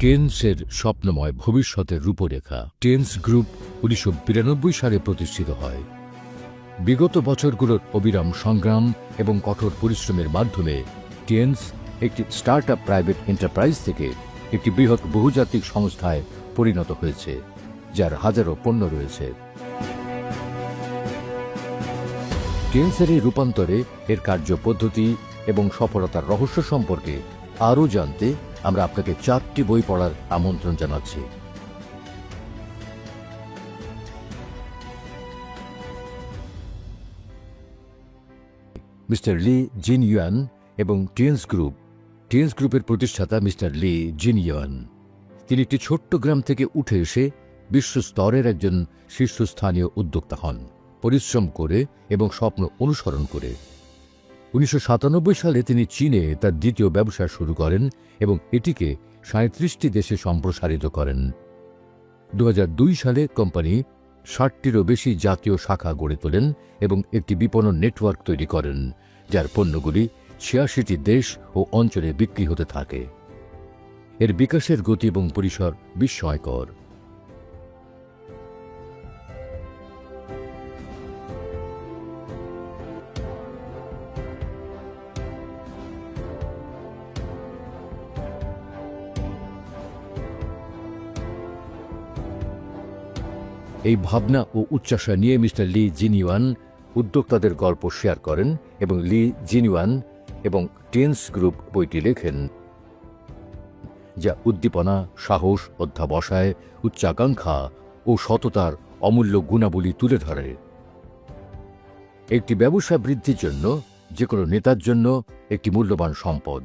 টেন্সের স্বপ্নময় ভবিষ্যতের রূপরেখা। টেন্স গ্রুপ 1992 সালে প্রতিষ্ঠিত হয়। বিগত বছরগুলোর অবিরাম সংগ্রাম এবং কঠোর পরিশ্রমের মাধ্যমে টেন্স একটি স্টার্টআপ প্রাইভেট এন্টারপ্রাইজ থেকে একটি বৃহৎ বহুজাতিক সংস্থায় পরিণত হয়েছে, যার হাজারো পণ্য রয়েছে। টেন্সের এই রূপান্তরে এর কার্যপদ্ধতি এবং সফলতার রহস্য সম্পর্কে আরও জানতে আমরা আপনাকে 4টি বই পড়ার আমন্ত্রণ জানাচ্ছি। মিস্টার লি জিনইউয়ান এবং টেন্স গ্রুপের প্রতিষ্ঠাতা মিস্টার লি জিনইউয়ান। তিনি একটি ছোট্ট গ্রাম থেকে উঠে এসে বিশ্বস্তরের একজন শীর্ষস্থানীয় উদ্যোক্তা হন, পরিশ্রম করে এবং স্বপ্ন অনুসরণ করে। 1997 সালে তিনি চীনে তার দ্বিতীয় ব্যবসা শুরু করেন এবং এটিকে 37টি দেশে সম্প্রসারিত করেন। 2002 সালে কোম্পানি 60টিরও বেশি জাতীয় শাখা গড়ে তোলেন এবং একটি বিপণন নেটওয়ার্ক তৈরি করেন, যার পণ্যগুলি 86টি দেশ ও অঞ্চলে বিক্রি হতে থাকে। এর বিকাশের গতি এবং পরিসর বিস্ময়কর। এই ভাবনা ও উচ্চাসা নিয়ে মিস্টার লি জিনইউয়ান উদ্যোক্তাদের গল্প শেয়ার করেন এবং লি জিনইউয়ান এবং টেন্স গ্রুপ বইটি লেখেন, যা উদ্দীপনা, সাহস, অধ্যবসায়, উচ্চাকাঙ্ক্ষা ও সততার অমূল্য গুণাবলী তুলে ধরে। একটি ব্যবসা বৃদ্ধির জন্য যে কোনো নেতার জন্য একটি মূল্যবান সম্পদ।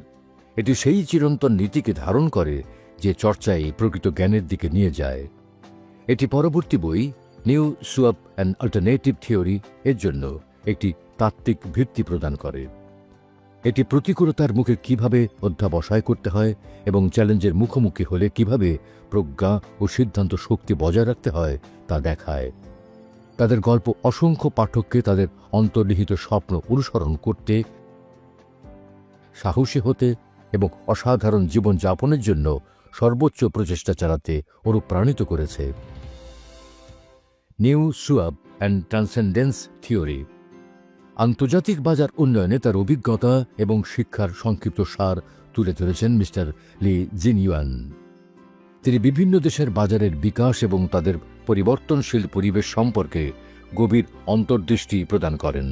এটি সেই চিরন্তন নীতিকে ধারণ করে যে চর্চায় প্রকৃত জ্ঞানের দিকে নিয়ে যায়। এটি পরবর্তী বই new SUAP and alternative theory এর জন্য একটি তাত্ত্বিক ভিত্তি প্রদান করে। এটি প্রতিকূলতার মুখে কিভাবে অধ্যবসায় করতে হয় এবং চ্যালেঞ্জের মুখোমুখি হলে কিভাবে প্রজ্ঞা ও সিদ্ধান্ত শক্তি বজায় রাখতে হয় তা দেখায়। তাদের গল্প অসংখ্য পাঠককে তাদের অন্তর্নিহিত স্বপ্ন অনুসরণ করতে, সাহসী হতে এবং অসাধারণ জীবনযাপনের জন্য সর্বোচ্চ প্রচেষ্টা চালাতে অনুপ্রাণিত করেছে। নিউ সুয়াপ অ্যান্ড ট্রান্সেন্ডেন্স থিওরি আন্তর্জাতিক বাজার উন্নয়নে তার অভিজ্ঞতা এবং শিক্ষার সংক্ষিপ্ত সার তুলে ধরেছেন মিস্টার লি জিনইউয়ান। তিনি বিভিন্ন দেশের বাজারের বিকাশ এবং তাদের পরিবর্তনশীল পরিবেশ সম্পর্কে গভীর অন্তর্দৃষ্টি প্রদান করেন।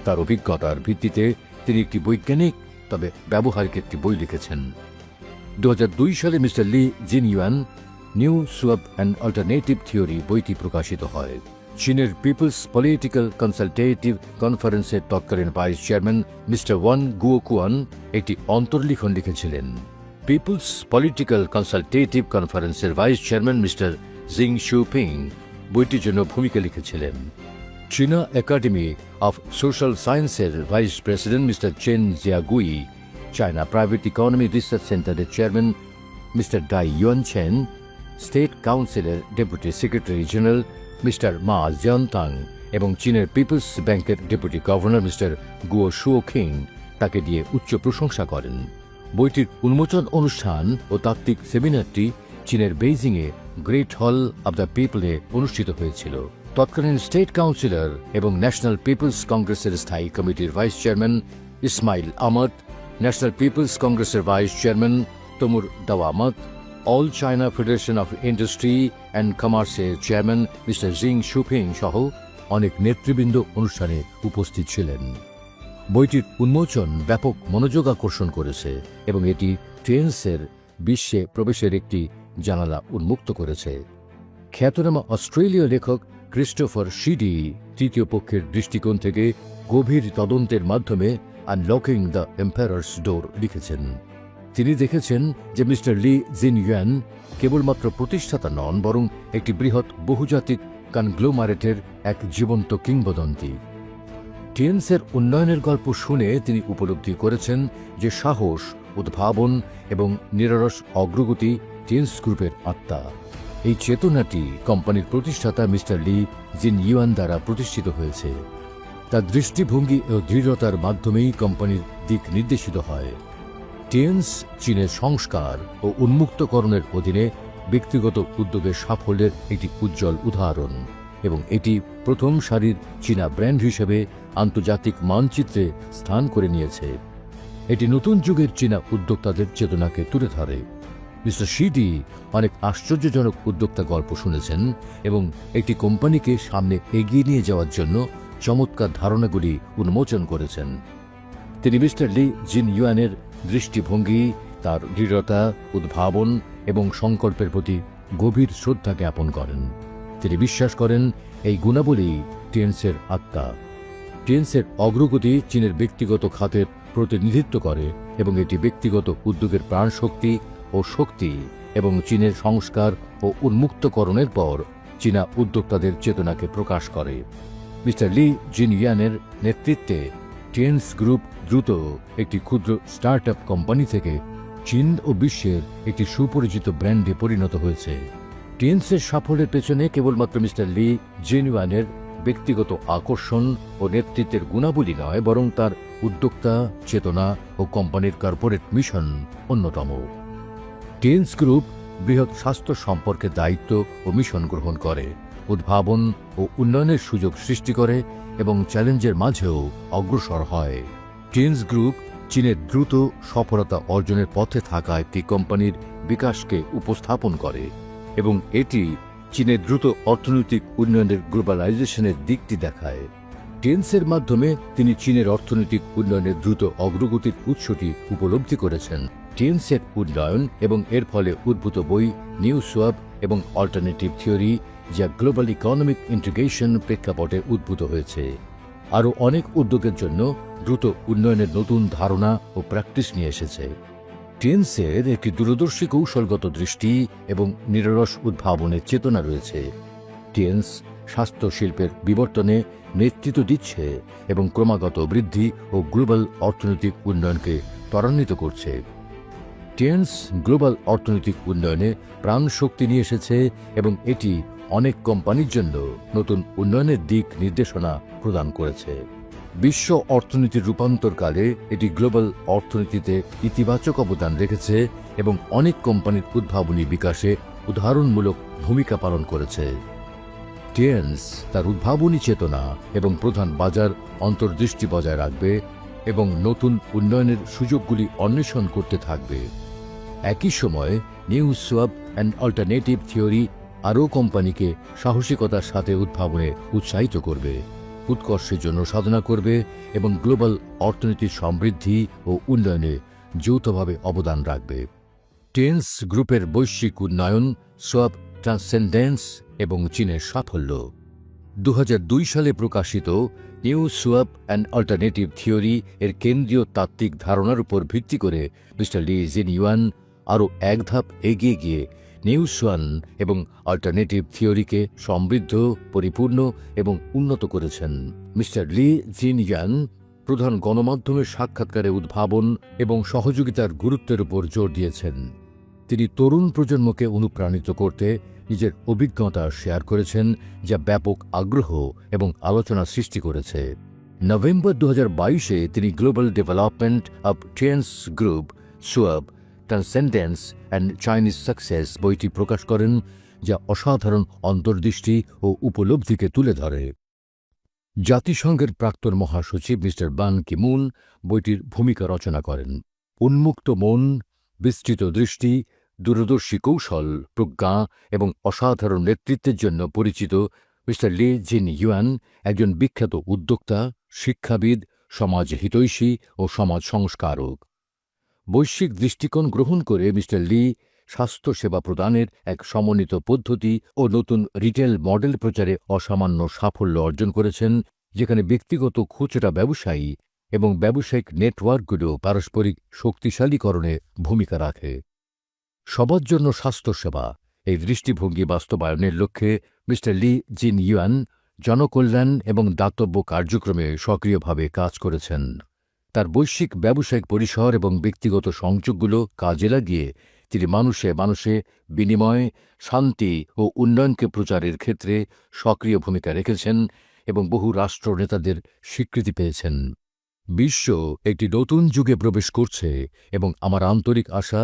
তার অভিজ্ঞতার ভিত্তিতে তিনি একটি বৈজ্ঞানিক তবে ব্যবহারিক একটি বই লিখেছেন। 2002 সালে mister Li Jinyuan new SUAP and alternative theory বইটি প্রকাশিত হয়। চীনের পিপলস পলিটিক্যাল কনসালটেটিভ কনফারেন্সের তৎকালীন vice chairman mister Wang Guoquan একটি অন্তর্লিখন লিখেছিলেন। পিপলস পলিটিক্যাল কনসালটেটিভ কনফারেন্সের vice chairman mister Jing Shuping বইটির জন্য ভূমিকা লিখেছিলেন। চীনা একাডেমি অফ সোশ্যাল সায়েন্সের vice president mister Chen Jiagui, China private economy research সেন্টারের chairman mister Dai Yuanchen, state কাউন্সিলের deputy secretary general mister Ma Jiantang এবং চীনের পিপলস ব্যাংকের ডেপুটি গভর্নর মিস্টার গুও শুওখিং তাকে দিয়ে উচ্চ প্রশংসা করেন। বইটির উন্মোচন অনুষ্ঠান ও তাত্ত্বিক সেমিনারটি চীনের বেইজিংয়ে গ্রেট হল অব দ্য পিপলে অনুষ্ঠিত হয়েছিল। তৎকালীন স্টেট কাউন্সিলর এবং ন্যাশনাল পিপলস কংগ্রেসের স্থায়ী কমিটির vice chairman Ismail Ahmad, national people's কংগ্রেসের vice chairman Tomur Dawamat, all China federation of industry and কমার্সের চেয়ারম্যান মিস্টার জিং শুপিং সহ অনেক নেতৃবৃন্দ অনুষ্ঠানে উপস্থিত ছিলেন। বইটির উন্মোচন ব্যাপক মনোযোগ আকর্ষণ করেছে এবং এটি টেন্সের বিশ্বে প্রবেশের একটি জানালা উন্মুক্ত করেছে। খ্যাতনামা অস্ট্রেলীয় লেখক ক্রিস্টোফার শিডি তৃতীয় পক্ষের দৃষ্টিকোণ থেকে গভীর তদন্তের মাধ্যমে আনলকিং দ্য এম্পায়ার্স ডোর লিখেছেন। তিনি দেখেছেন যে মিস্টার লি জিনইউয়ান কেবলমাত্র প্রতিষ্ঠাতা নন, বরং একটি বৃহৎ বহুজাতিক কনগ্লোমারেটের এক জীবন্ত কিংবদন্তি। টেন্সের উন্নয়নের গল্প শুনে তিনি উপলব্ধি করেছেন যে সাহস, উদ্ভাবন এবং নিরলস অগ্রগতি টেন্স গ্রুপের আত্মা। এই চেতনাটি কোম্পানির প্রতিষ্ঠাতা মিস্টার লি জিনইউয়ান দ্বারা প্রতিষ্ঠিত হয়েছে। তার দৃষ্টিভঙ্গি ও দৃঢ়তার মাধ্যমেই কোম্পানির দিক নির্দেশিত হয়। টিএনস চীনের সংস্কার ও উন্মুক্তকরণের অধীনে ব্যক্তিগত উদ্যোগের সাফল্যের একটি উজ্জ্বল উদাহরণ এবং এটি প্রথম সারির চীনা ব্র্যান্ড হিসেবে আন্তর্জাতিক মানচিত্রে স্থান করে নিয়েছে। এটি নতুন যুগের চীনা উদ্যোক্তাদের চেতনাকে তুলে ধরে। মিস্টার শিডি অনেক আশ্চর্যজনক উদ্যোক্তা গল্প শুনেছেন এবং একটি কোম্পানিকে সামনে এগিয়ে নিয়ে যাওয়ার জন্য চমৎকার ধারণাগুলি উন্মোচন করেছেন। তিনি মিস্টার লি জিনইউয়ানের দৃষ্টিভঙ্গি, তার দৃঢ়তা, উদ্ভাবন এবং সংকল্পের প্রতি গভীর শ্রদ্ধা জ্ঞাপন করেন। তিনি বিশ্বাস করেন এই গুণাবলী টিএনসের আত্মা। টিএনসের অগ্রগতি চীনের ব্যক্তিগত খাতের প্রতিনিধিত্ব করে এবং এটি ব্যক্তিগত উদ্যোগের প্রাণশক্তি ও শক্তি এবং চীনের সংস্কার ও উন্মুক্তকরণের পর চীনা উদ্যোক্তাদের চেতনাকে প্রকাশ করে। মিস্টার লি জিনইউয়ানের নেতৃত্বে টিএনস গ্রুপ দ্রুত একটি ক্ষুদ্র স্টার্টআপ কোম্পানি থেকে চীন ও বিশ্বের একটি সুপরিচিত ব্র্যান্ডে পরিণত হয়েছে। টিএনসের সাফল্যের পেছনে কেবলমাত্র মিস্টার লি জিনইউয়ানের ব্যক্তিগত আকর্ষণ ও নেতৃত্বের গুণাবলী নয়, বরং তার উদ্যোক্তা চেতনা ও কোম্পানির কর্পোরেট মিশন অন্যতম। টিএনস গ্রুপ বৃহৎ স্বাস্থ্য সম্পর্কে দায়িত্ব ও মিশন গ্রহণ করে, উদ্ভাবন ও উন্নয়নের সুযোগ সৃষ্টি করে এবং চ্যালেঞ্জের মাঝেও অগ্রসর হয়। টিএনস গ্রুপ চীনের দ্রুত সফলতা অর্জনের পথে থাকা একটি কোম্পানির বিকাশকে উপস্থাপন করে এবং এটি চীনের দ্রুত অর্থনৈতিক উন্নয়নের গ্লোবালাইজেশনের দিকটি দেখায়। টিএনসের মাধ্যমে তিনি চীনের অর্থনৈতিক উন্নয়নের দ্রুত অগ্রগতির উৎসটি উপলব্ধি করেছেন। টিএনসের উন্নয়ন এবং এর ফলে উদ্ভূত বই নিউ সোয়াব এবং অল্টারনেটিভ থিওরি, যা গ্লোবাল ইকোনমিক ইন্টিগ্রেশন প্রেক্ষাপটে উদ্ভূত হয়েছে, আরও অনেক উদ্যোগের জন্য দ্রুত উন্নয়নের নতুন ধারণা ও প্র্যাকটিস নিয়ে এসেছে। টিএনসের একটি দূরদর্শী কৌশলগত দৃষ্টি এবং নিরলস উদ্ভাবনের চেতনা রয়েছে। টিএনস স্বাস্থ্য শিল্পের বিবর্তনে নেতৃত্ব দিচ্ছে এবং ক্রমাগত বৃদ্ধি ও গ্লোবাল অর্থনৈতিক উন্নয়নকে ত্বরান্বিত করছে। টিএনস গ্লোবাল অর্থনৈতিক উন্নয়নে প্রাণশক্তি নিয়ে এসেছে এবং এটি অনেক কোম্পানির জন্য নতুন উন্নয়নের দিক নির্দেশনা প্রদান করেছে। বিশ্ব অর্থনীতির রূপান্তরকালে এটি গ্লোবাল অর্থনীতিতে ইতিবাচক অবদান রেখেছে এবং অনেক কোম্পানির উদ্ভাবনী বিকাশে উদাহরণমূলক ভূমিকা পালন করেছে। টিএনস তার উদ্ভাবনী চেতনা এবং প্রধান বাজার অন্তর্দৃষ্টি বজায় রাখবে এবং নতুন উন্নয়নের সুযোগগুলি অন্বেষণ করতে থাকবে। একই সময়ে new swab and alternative theory আরও কোম্পানিকে সাহসিকতার সাথে উদ্ভাবনে উৎসাহিত করবে, উৎকর্ষের জন্য সাধনা করবে এবং গ্লোবাল অর্থনীতির সমৃদ্ধি ও উন্নয়নে যৌথভাবে অবদান রাখবে। টিএনস গ্রুপের বৈশ্বিক উন্নয়ন, সোয়াব ট্রান্সেন্ডেন্স এবং চীনের সাফল্য। 2002 সালে প্রকাশিত new swab and alternative theory এর কেন্দ্রীয় তাত্ত্বিক ধারণার উপর ভিত্তি করে মিস্টার লি জিনইউয়ান আরও এক ধাপ এগিয়ে গিয়ে নিউ সোয়ান এবং অল্টারনেটিভ থিওরিকে সমৃদ্ধ, পরিপূর্ণ এবং উন্নত করেছেন। মিস্টার লি জিনইউয়ান প্রধান গণমাধ্যমের সাক্ষাৎকারে উদ্ভাবন এবং সহযোগিতার গুরুত্বের উপর জোর দিয়েছেন। তিনি তরুণ প্রজন্মকে অনুপ্রাণিত করতে নিজের অভিজ্ঞতা শেয়ার করেছেন, যা ব্যাপক আগ্রহ এবং আলোচনা সৃষ্টি করেছে। নভেম্বর 2022-এ তিনি global development of TNS group, SUAP, transcendence and Chinese success বইটি প্রকাশ করেন, যা অসাধারণ অন্তর্দৃষ্টি ও উপলব্ধিকে তুলে ধরে। জাতিসংঘের প্রাক্তন মহাসচিব মিস্টার বান কি মুন বইটির ভূমিকা রচনা করেন। উন্মুক্ত মন, বিস্তৃত দৃষ্টি, দূরদর্শী কৌশল, প্রজ্ঞা এবং অসাধারণ নেতৃত্বের জন্য পরিচিত মিস্টার লি জিনইউয়ান একজন বিখ্যাত উদ্যোক্তা, শিক্ষাবিদ, সমাজ হিতৈষী ও সমাজ সংস্কারক। বৈশ্বিক দৃষ্টিকোণ গ্রহণ করে মিস্টার লি স্বাস্থ্যসেবা প্রদানের এক সমন্বিত পদ্ধতি ও নতুন রিটেল মডেল প্রচারে অসামান্য সাফল্য অর্জন করেছেন, যেখানে ব্যক্তিগত খুচরা ব্যবসায়ী এবং ব্যবসায়িক নেটওয়ার্কগুলো পারস্পরিক শক্তিশালীকরণে ভূমিকা রাখে। সবার জন্য স্বাস্থ্যসেবা এই দৃষ্টিভঙ্গি বাস্তবায়নের লক্ষ্যে মিস্টার লি জিনইউয়ান জনকল্যাণ এবং দাতব্য কার্যক্রমে সক্রিয়ভাবে কাজ করেছেন। তার বৈশ্বিক ব্যবসায়িক পরিসর এবং ব্যক্তিগত সংযোগগুলো কাজে লাগিয়ে তিনি মানুষে মানুষে বিনিময়, শান্তি ও উন্নয়নকে প্রচারের ক্ষেত্রে সক্রিয় ভূমিকা রেখেছেন এবং বহু রাষ্ট্র নেতাদের স্বীকৃতি পেয়েছেন। বিশ্ব একটি নতুন যুগে প্রবেশ করছে এবং আমার আন্তরিক আশা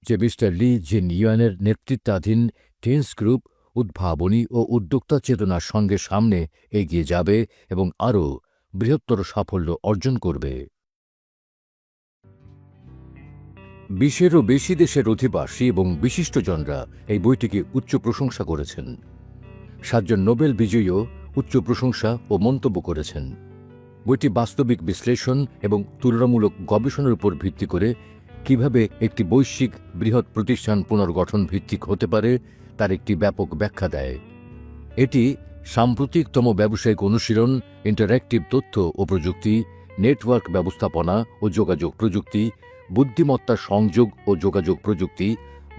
যে মিস্টার লি জিনইউয়ানের নেতৃত্বাধীন টেন্স গ্রুপ উদ্ভাবনী ও উদ্যোক্তা চেতনার সঙ্গে সামনে এগিয়ে যাবে এবং আরও বৃহত্তর সাফল্য অর্জন করবে। 20-এরও বেশি দেশের অধিবাসী এবং বিশিষ্টজনরা এই বইটিকে উচ্চ প্রশংসা করেছেন। 7 জন নোবেল বিজয়ীও উচ্চ প্রশংসা ও মন্তব্য করেছেন। বইটি বাস্তবিক বিশ্লেষণ এবং তুলনামূলক গবেষণার উপর ভিত্তি করে কিভাবে একটি বৈশ্বিক বৃহৎ প্রতিষ্ঠান পুনর্গঠন ভিত্তিক হতে পারে তার একটি ব্যাপক ব্যাখ্যা দেয়। এটি সাম্প্রতিকতম ব্যবসায়িক অনুশীলন, ইন্টারঅ্যাক্টিভ তথ্য ও প্রযুক্তি, নেটওয়ার্ক ব্যবস্থাপনা ও যোগাযোগ প্রযুক্তি, বুদ্ধিমত্তা সংযোগ ও যোগাযোগ প্রযুক্তি,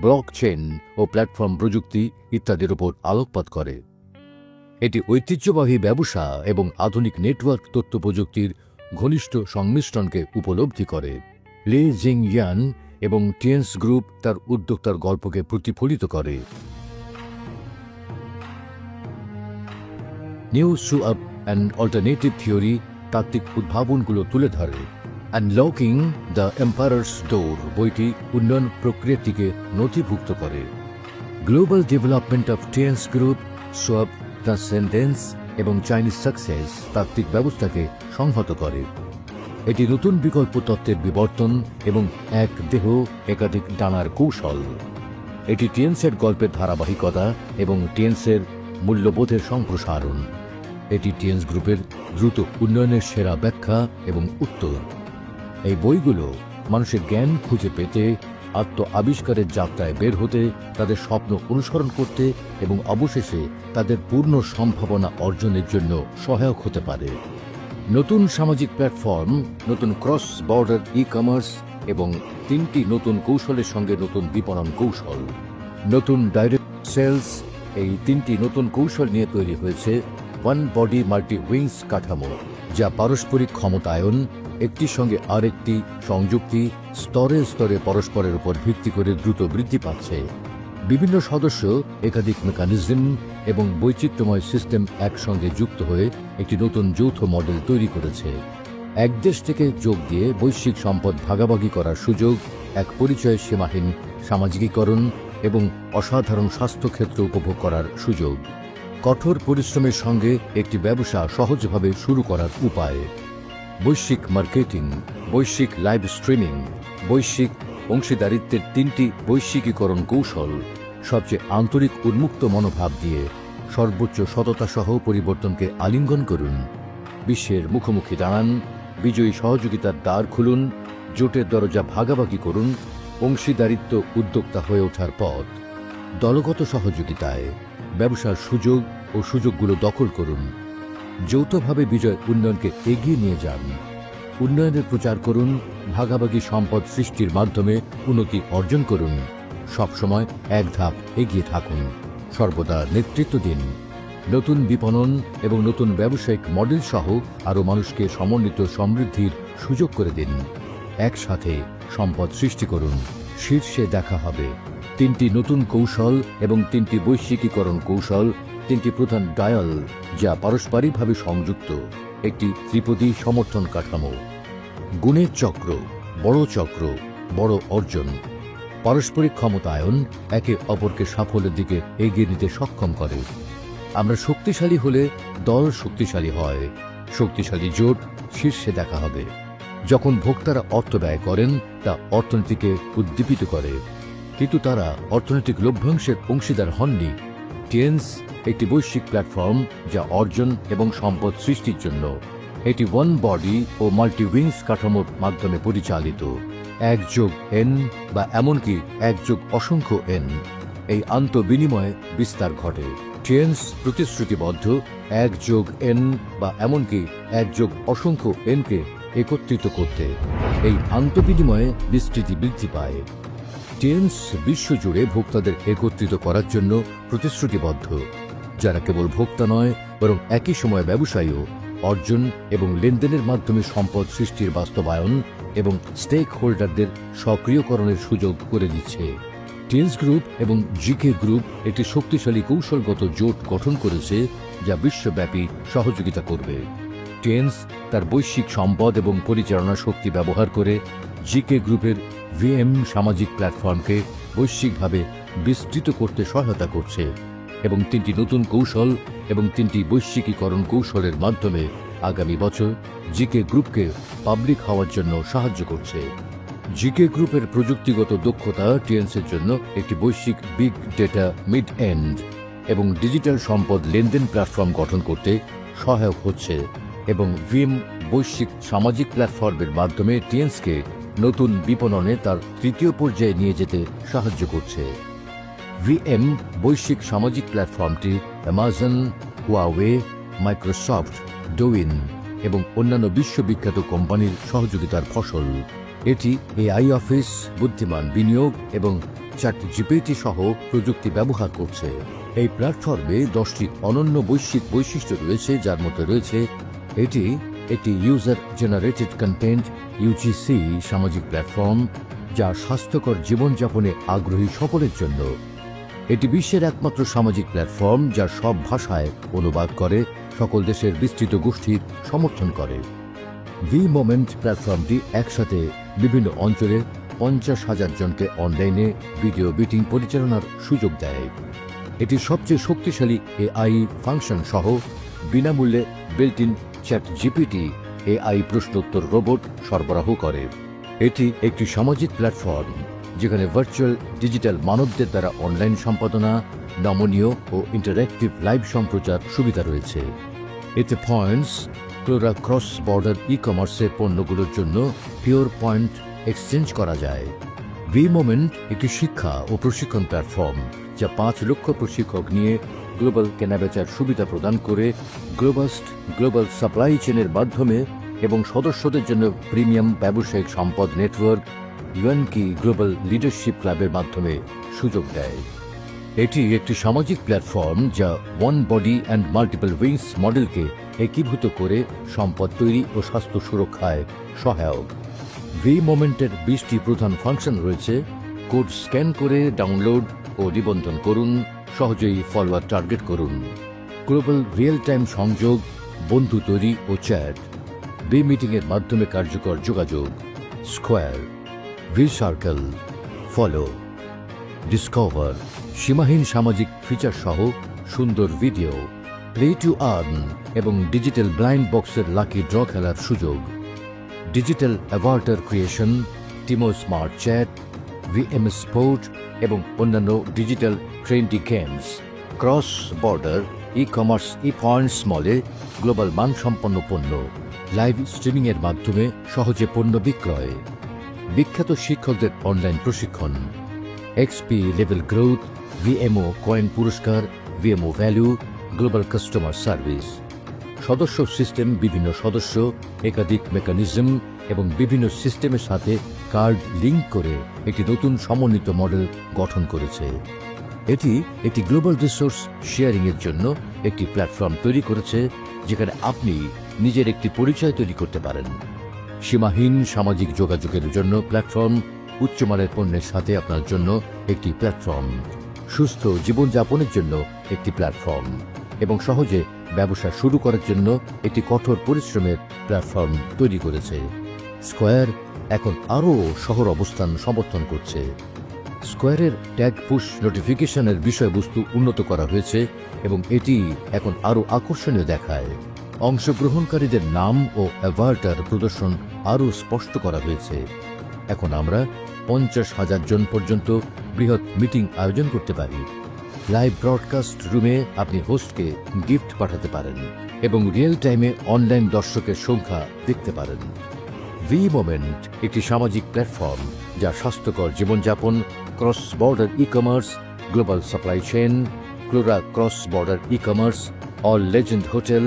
ব্লকচেইন ও প্ল্যাটফর্ম প্রযুক্তি ইত্যাদির উপর আলোকপাত করে। এটি ঐতিহ্যবাহী ব্যবসা এবং আধুনিক নেটওয়ার্ক তথ্য প্রযুক্তির ঘনিষ্ঠ সংমিশ্রণকে উপলব্ধি করে। লি জিনইউয়ান এবং টেন্স গ্রুপ তার উদ্যোক্তার গল্পকে প্রতিফলিত করে। নিউ সুআপ অ্যান্ড অল্টারনেটিভ থিওরি তাত্ত্বিক উদ্ভাবনগুলো তুলে ধরে। আনলকিং দ্য এম্পায়ার্স ডোর বইটি উন্নয়ন প্রক্রিয়াটিকে নথিভুক্ত করে। Global development of tens group, SUAP, transcendence এবং চাইনিজ সাকসেস তাত্ত্বিক ব্যবস্থাকে সংহত করে। এটি নতুন বিকল্প তত্ত্বের বিবর্তন এবং এক দেহ একাধিক ডানার কৌশল। এটি টেন্সের গল্পের ধারাবাহিকতা এবং টেন্সের মূল্যবোধের সম্প্রসারণ। এটি টেন্স গ্রুপের দ্রুত উন্নয়নের সেরা ব্যাখ্যা এবং উত্তর। এই বইগুলো মানুষের জ্ঞান খুঁজে পেতে, আত্ম আবিষ্কারের যাত্রায় বের হতে, তাদের স্বপ্ন অনুসরণ করতে এবং অবশেষে তাদের পূর্ণ সম্ভাবনা অর্জনের জন্য সহায়ক হতে পারে। নতুন সামাজিক প্ল্যাটফর্ম, নতুন ক্রস বর্ডার ই-কমার্স এবং 3টি নতুন কৌশলের সঙ্গে নতুন বিপণন কৌশল, নতুন ডাইরেক্ট সেলস, এই 3টি নতুন কৌশল নিয়ে তৈরি হয়েছে ওয়ান বডি মাল্টি উইংস কাঠামো, যা পারস্পরিক ক্ষমতায়ন, একটির সঙ্গে আরেকটি সংযুক্তি, স্তরে স্তরে পরস্পরের উপর ভিত্তি করে দ্রুত বৃদ্ধি পাচ্ছে। বিভিন্ন সদস্য, একাধিক মেকানিজম এবং বৈচিত্র্যময় সিস্টেম একসঙ্গে যুক্ত হয়ে একটি নতুন যৌথ মডেল তৈরি করেছে। এক দেশ থেকে যোগ দিয়ে বৈশ্বিক সম্পদ ভাগাভাগি করার সুযোগ, এক পরিচয় সীমাহীন সামাজিকীকরণ এবং অসাধারণ স্বাস্থ্যক্ষেত্র উপভোগ করার সুযোগ। কঠোর পরিশ্রমের সঙ্গে একটি ব্যবসা সহজভাবে শুরু করার উপায়। বৈশ্বিক মার্কেটিং, বৈশ্বিক লাইভ স্ট্রিমিং, বৈশ্বিক অংশীদারিত্বের 3টি বৈশ্বিকীকরণ কৌশল, সবচেয়ে আন্তরিক উন্মুক্ত মনোভাব দিয়ে সর্বোচ্চ সততা সহ পরিবর্তনকে আলিঙ্গন করুন। বিশ্বের মুখোমুখি দাঁড়ান, বিজয়ী সহযোগিতার দ্বার খুলুন, জোটের দরজা ভাগাভাগি করুন, অংশীদারিত্ব উদ্যোক্তা হয়ে ওঠার পথ। দলগত সহযোগিতায় ব্যবসার সুযোগ ও সুযোগগুলো দখল করুন। যৌথভাবে বিজয় উন্নয়নকে এগিয়ে নিয়ে যান। উন্নয়নের প্রচার করুন, ভাগাভাগি সম্পদ সৃষ্টির মাধ্যমে উন্নতি অর্জন করুন। সবসময় এক ধাপ এগিয়ে থাকুন, সর্বদা নেতৃত্ব দিন। নতুন বিপণন এবং নতুন ব্যবসায়িক মডেল সহ আরও মানুষকে সমন্বিত সমৃদ্ধির সুযোগ করে দিন। একসাথে সম্পদ সৃষ্টি করুন। শীর্ষে দেখা হবে। 3টি নতুন কৌশল এবং 3টি বৈশ্বিকীকরণ কৌশল, 3টি প্রধান ডায়াল যা পারস্পরিকভাবে সংযুক্ত, একটি ত্রিপদী সমর্থন কাঠামো। গুণের চক্র, বড় অর্জন। পারস্পরিক ক্ষমতায়ন একে অপরকে সাফল্যের দিকে এগিয়ে নিতে সক্ষম করে। আমরা শক্তিশালী হলে দল শক্তিশালী হয়। শক্তিশালী জোট শীর্ষে দেখা হবে। যখন ভোক্তারা অর্থ ব্যয় করেন তা অর্থনীতিকে উদ্দীপিত করে, কিন্তু তারা অর্থনৈতিক লভ্যাংশের অংশীদার হননি। টেন্স একটি বৈশ্বিক প্ল্যাটফর্ম যা অর্জন এবং সম্পদ সৃষ্টির জন্য। এটি ওয়ান বডি ও মাল্টি উইংস কাঠামোর মাধ্যমে পরিচালিত। 1+N বা এমনকি 1+অসংখ্য N, এই আন্তঃবিনিময়ে বিস্তার ঘটে। টেন্স প্রতিশ্রুতিবদ্ধ 1+N বা এমনকি 1+অসংখ্য N-কে একত্রিত করতে। এই আন্তঃবিনিময়ে বিস্তৃতি বৃদ্ধি পায়। টেন্স বিশ্বজুড়ে ভোক্তাদের একত্রিত করার জন্য প্রতিশ্রুতিবদ্ধ, যারা কেবল ভোক্তা নয় বরং একই সময়ে ব্যবসায়ীও। অর্জন এবং লেনদেনের মাধ্যমে সম্পদ সৃষ্টির বাস্তবায়ন এবং স্টেক হোল্ডারদের সক্রিয়করণের সুযোগ করে দিচ্ছে। টেন্স গ্রুপ এবং জিকে গ্রুপ একটি শক্তিশালী কৌশলগত জোট গঠন করেছে যা বিশ্বব্যাপী সহযোগিতা করবে। টেন্স তার বৈশ্বিক সম্পদ এবং পরিচালনা শক্তি ব্যবহার করে জিকে গ্রুপের ভিএম সামাজিক প্ল্যাটফর্মকে বৈশ্বিকভাবে বিস্তৃত করতে সহায়তা করছে এবং 3টি নতুন কৌশল এবং 3টি বৈশ্বিকীকরণ কৌশলের মাধ্যমে আগামী বছর জিকে গ্রুপকে পাবলিক হওয়ার জন্য সাহায্য করছে। জিকে গ্রুপের প্রযুক্তিগত দক্ষতা টিএনসের জন্য একটি বৈশ্বিক বিগ ডেটা মিড এন্ড এবং ডিজিটাল সম্পদ লেনদেন প্ল্যাটফর্ম গঠন করতে সহায়ক হচ্ছে এবং ভিএম বৈশ্বিক সামাজিক প্ল্যাটফর্মের মাধ্যমে টিএনসকে নতুন বিপণনে তার তৃতীয় পর্যায়ে নিয়ে যেতে সাহায্য করছে। ভিএম বৈশ্বিক সামাজিক প্ল্যাটফর্মটি অ্যামাজন, হুয়াওয়ে, মাইক্রোসফট, ডোইন এবং অন্যান্য বিশ্ববিখ্যাত কোম্পানির সহযোগিতার ফসল। এটি এআই অফিস, বুদ্ধিমান বিনিয়োগ এবং চ্যাটজিপিটি সহ প্রযুক্তি ব্যবহার করছে। এই প্ল্যাটফর্মে 10টি অনন্য বৈশ্বিক বৈশিষ্ট্য রয়েছে, যার মধ্যে রয়েছে এটি একটি ইউজার জেনারেটেড কন্টেন্ট ইউজিসি সামাজিক প্ল্যাটফর্ম যা স্বাস্থ্যকর জীবনযাপনে আগ্রহী সকলের জন্য। এটি বিশ্বের একমাত্র সামাজিক প্ল্যাটফর্ম যা সব ভাষায় অনুবাদ করে, সকল দেশের বিস্তৃত গোষ্ঠীর সমর্থন করে। ভি মোমেন্ট প্ল্যাটফর্মটি একসাথে বিভিন্ন অঞ্চলের 50,000 জনকে অনলাইনে ভিডিও মিটিং পরিচালনার সুযোগ দেয়। এটি সবচেয়ে শক্তিশালী এআই ফাংশন সহ বিনামূল্যে বিল্ট ইন চ্যাটজিপিটি এআই প্রশ্নোত্তর রোবট সরবরাহ করে। এটি একটি সামাজিক প্ল্যাটফর্ম যেখানে ভার্চুয়াল ডিজিটাল মানবদের দ্বারা অনলাইন সম্পাদনা, নমনীয় ও ইন্টারঅ্যাক্টিভ লাইভ সম্প্রচার সুবিধা রয়েছে। এতে পয়েন্টস, ক্লোরা ক্রস বর্ডার ই কমার্সের পণ্যগুলোর জন্য পিওর পয়েন্ট এক্সচেঞ্জ করা যায়। ভি মোমেন্ট একটি শিক্ষা ও প্রশিক্ষণ প্ল্যাটফর্ম যা 5 লক্ষ প্রশিক্ষক নিয়ে গ্লোবাল কেনাবেচার সুবিধা প্রদান করে গ্লোবাল সাপ্লাই চেনের মাধ্যমে এবং সদস্যদের জন্য প্রিমিয়াম ব্যবসায়িক সম্পদ নেটওয়ার্ক ইউএনকি গ্লোবাল লিডারশিপ ক্লাবের মাধ্যমে সুযোগ দেয়। এটি একটি সামাজিক প্ল্যাটফর্ম যা one body and multiple wings মডেলকে একীভূত করে সম্পদ তৈরি ও স্বাস্থ্য সুরক্ষায় সহায়ক। ভি মোমেন্টের 20টি প্রধান ফাংশন রয়েছে। কোড স্ক্যান করে ডাউনলোড ও নিবন্ধন করুন, সহজেই ফলোয়ার টার্গেট করুন, গ্লোবাল রিয়েল টাইম সংযোগ, বন্ধু তৈরি ও চ্যাট, ভি মিটিংয়ের মাধ্যমে কার্যকর যোগাযোগ, square, V circle, follow, discover, সীমাহীন সামাজিক ফিচার সহ সুন্দর ভিডিও, প্লে টু আর্ন এবং ডিজিটাল ব্লাইন্ড বক্সের লাকি ড্র খেলার সুযোগ, digital Avatar creation, Timo smart chat, VM sport এবং অন্যান্য digital trendy games, cross border e commerce ই পয়েন্টস মলে গ্লোবাল মানসম্পন্ন পণ্য, লাইভ স্ট্রিমিংয়ের মাধ্যমে সহজে পণ্য বিক্রয়, বিখ্যাত শিক্ষকদের অনলাইন প্রশিক্ষণ, এক্সপি লেভেল গ্রোথ, ভিএমও কয়েন পুরস্কার, ভিএমও ভ্যালু, গ্লোবাল কাস্টমার সার্ভিস, সদস্য সিস্টেম, বিভিন্ন সদস্য, একাধিক মেকানিজম এবং বিভিন্ন সিস্টেমের সাথে কার্ড লিঙ্ক করে একটি নতুন সমন্বিত মডেল গঠন করেছে। এটি একটি গ্লোবাল রিসোর্স শেয়ারিংয়ের জন্য একটি প্ল্যাটফর্ম তৈরি করেছে যেখানে আপনি নিজের একটি পরিচয় তৈরি করতে পারেন। সীমাহীন সামাজিক যোগাযোগের জন্য প্ল্যাটফর্ম, উচ্চমানের পণ্যের সাথে আপনার জন্য একটি প্ল্যাটফর্ম, সুস্থ জীবনযাপনের জন্য একটি প্ল্যাটফর্ম এবং সহজে ব্যবসা শুরু করার জন্য একটি কঠোর পরিশ্রমের প্ল্যাটফর্ম তৈরি করেছে। স্কোয়ার এখন আরও শহর অবস্থান সমর্থন করছে। স্কোয়ারের ট্যাগ পুশ নোটিফিকেশনের বিষয়বস্তু উন্নত করা হয়েছে এবং এটি এখন আরও আকর্ষণীয় দেখায়। অংশগ্রহণকারীদের নাম ও অ্যাভাটার প্রদর্শন আরও স্পষ্ট করা হয়েছে। এখন আমরা 50,000 জন পর্যন্ত বৃহৎ মিটিং আয়োজন করতে পারি। লাইভ ব্রডকাস্ট রুমে আপনি হোস্টকে গিফট পাঠাতে পারেন এবং রিয়েল টাইমে অনলাইন দর্শকের সংখ্যা দেখতে পারেন। ভি মোমেন্ট একটি সামাজিক প্ল্যাটফর্ম যা স্বাস্থ্যকর জীবনযাপন, cross border e commerce, global supply chain, Clora cross border e commerce, all legend hotel,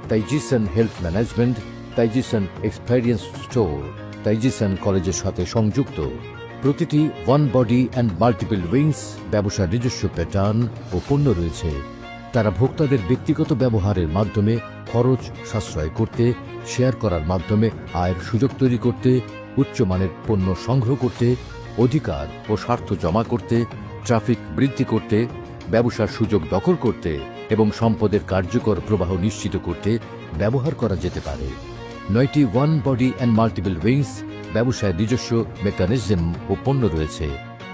Taijishan health management, Taijishan experience store, Taijishan কলেজের সাথে সংযুক্ত। প্রতিটি one body and multiple wings ব্যবসার নিজস্ব প্যাটার্ন ও পণ্য রয়েছে। তারা ভোক্তাদের ব্যক্তিগত ব্যবহারের মাধ্যমে খরচ সাশ্রয় করতে, শেয়ার করার মাধ্যমে আয়ের সুযোগ তৈরি করতে, উচ্চমানের পণ্য সংগ্রহ করতে, অধিকার ও স্বার্থ জমা করতে, ট্রাফিক বৃদ্ধি করতে, ব্যবসার সুযোগ দখল করতে এবং সম্পদের কার্যকর প্রবাহ নিশ্চিত করতে ব্যবহার করা যেতে পারে। 9টি one body and multiple wings ব্যবসায় নিজস্ব মেকানিজম ও পণ্য রয়েছে।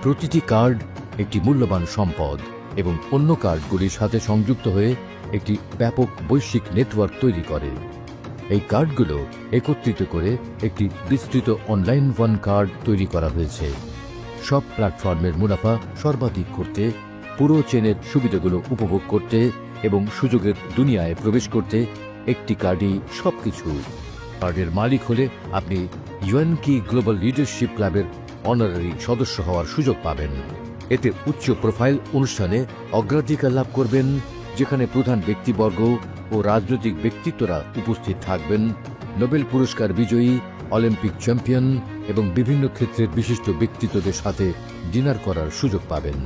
প্রতিটি কার্ড একটি মূল্যবান সম্পদ এবং অন্য কার্ডগুলির সাথে সংযুক্ত হয়ে একটি ব্যাপক বৈশ্বিক নেটওয়ার্ক তৈরি করে। এই কার্ডগুলো একত্রিত করে একটি বিস্তৃত অনলাইন ওয়ান কার্ড তৈরি করা হয়েছে। সব প্ল্যাটফর্মের মুনাফা সর্বাধিক করতে, পুরো চেনের সুবিধাগুলো উপভোগ করতে এবং সুযোগের দুনিয়ায় প্রবেশ করতে একটি কার্ডই সবকিছু। কার্ডের মালিক হলে আপনি ইউএনকি গ্লোবাল লিডারশিপ ক্লাবের অনারারি সদস্য হওয়ার সুযোগ পাবেন। এতে উচ্চ প্রোফাইল অনুষ্ঠানে অগ্রাধিকার লাভ করবেন, যেখানে প্রধান ব্যক্তিবর্গ ও রাজনৈতিক ব্যক্তিত্বরা উপস্থিত থাকবেন। নোবেল পুরস্কার বিজয়ী, অলিম্পিক চ্যাম্পিয়ন এবং বিভিন্ন ক্ষেত্রের বিশিষ্ট ব্যক্তিত্বদের সাথে ডিনার করার সুযোগ পাবেন।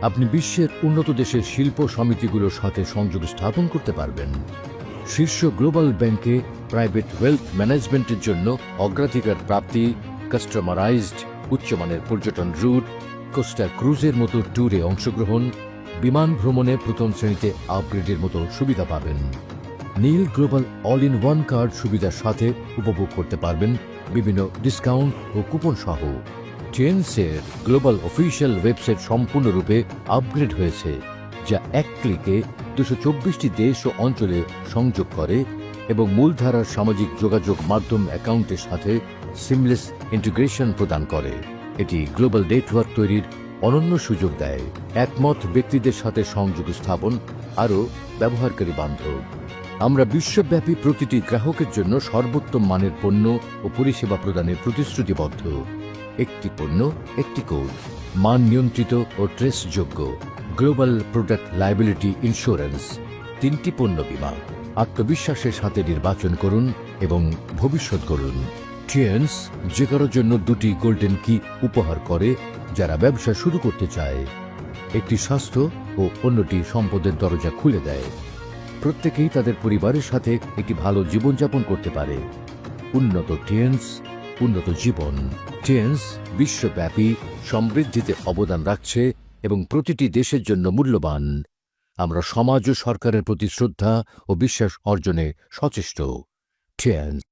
আপনি বিশ্বের উন্নত দেশের শিল্প সমিতিগুলোর সাথে সংযোগ স্থাপন করতে পারবেন। শীর্ষ গ্লোবাল ব্যাংকে প্রাইভেট ওয়েলথ ম্যানেজমেন্টের জন্য অগ্রাধিকার প্রাপ্তি, কাস্টমারাইজড উচ্চমানের পর্যটন রুট, কোস্টা ক্রুজের মতো ট্যুরে অংশগ্রহণ, বিমান ভ্রমণে প্রথম শ্রেণীতে আপগ্রেডের মতো সুবিধা পাবেন। নীল global all in one card সুবিধার সাথে উপভোগ করতে পারবেন বিভিন্ন ডিসকাউন্ট ও কুপন সহ। টিএনসির গ্লোবাল অফিসিয়াল ওয়েবসাইট সম্পূর্ণরূপে আপগ্রেড হয়েছে, যা এক ক্লিকে 224টি দেশ ও অঞ্চলে সংযোগ করে এবং মূলধারার সামাজিক যোগাযোগ মাধ্যম অ্যাকাউন্টের সাথে সিমলেস ইন্টিগ্রেশন প্রদান করে। এটি গ্লোবাল নেটওয়ার্ক তৈরির অনন্য সুযোগ দেয়, একমত ব্যক্তিদের সাথে সংযোগ স্থাপন আরও ব্যবহারকারী বান্ধব। আমরা বিশ্বব্যাপী প্রতিটি গ্রাহকের জন্য সর্বোত্তম মানের পণ্য ও পরিষেবা প্রদানের প্রতিশ্রুতিবদ্ধ। একটি পণ্য, একটি কোড, মান নিয়ন্ত্রিত ও ট্রেসযোগ্য গ্লোবাল প্রোডাক্ট লায়াবিলিটি ইন্স্যুরেন্স, 3টি পণ্য বীমা। আত্মবিশ্বাসের সাথে নির্বাচন করুন এবং ভবিষ্যৎ গড়ুন। টিএনস যে কারোর জন্য 2টি গোল্ডেন কি উপহার করে যারা ব্যবসা শুরু করতে চায়। একটি স্বাস্থ্য ও অন্যটি সম্পদের দরজা খুলে দেয়। প্রত্যেকেই তাদের পরিবারের সাথে একটি ভালো জীবনযাপন করতে পারে। উন্নত টিএনস, উন্নত জীবন। টিএনস বিশ্বব্যাপী সমৃদ্ধিতে অবদান রাখছে এবং প্রতিটি দেশের জন্য মূল্যবান। আমরা সমাজ ও সরকারের প্রতি শ্রদ্ধা ও বিশ্বাস অর্জনে সচেষ্ট। টিএনস।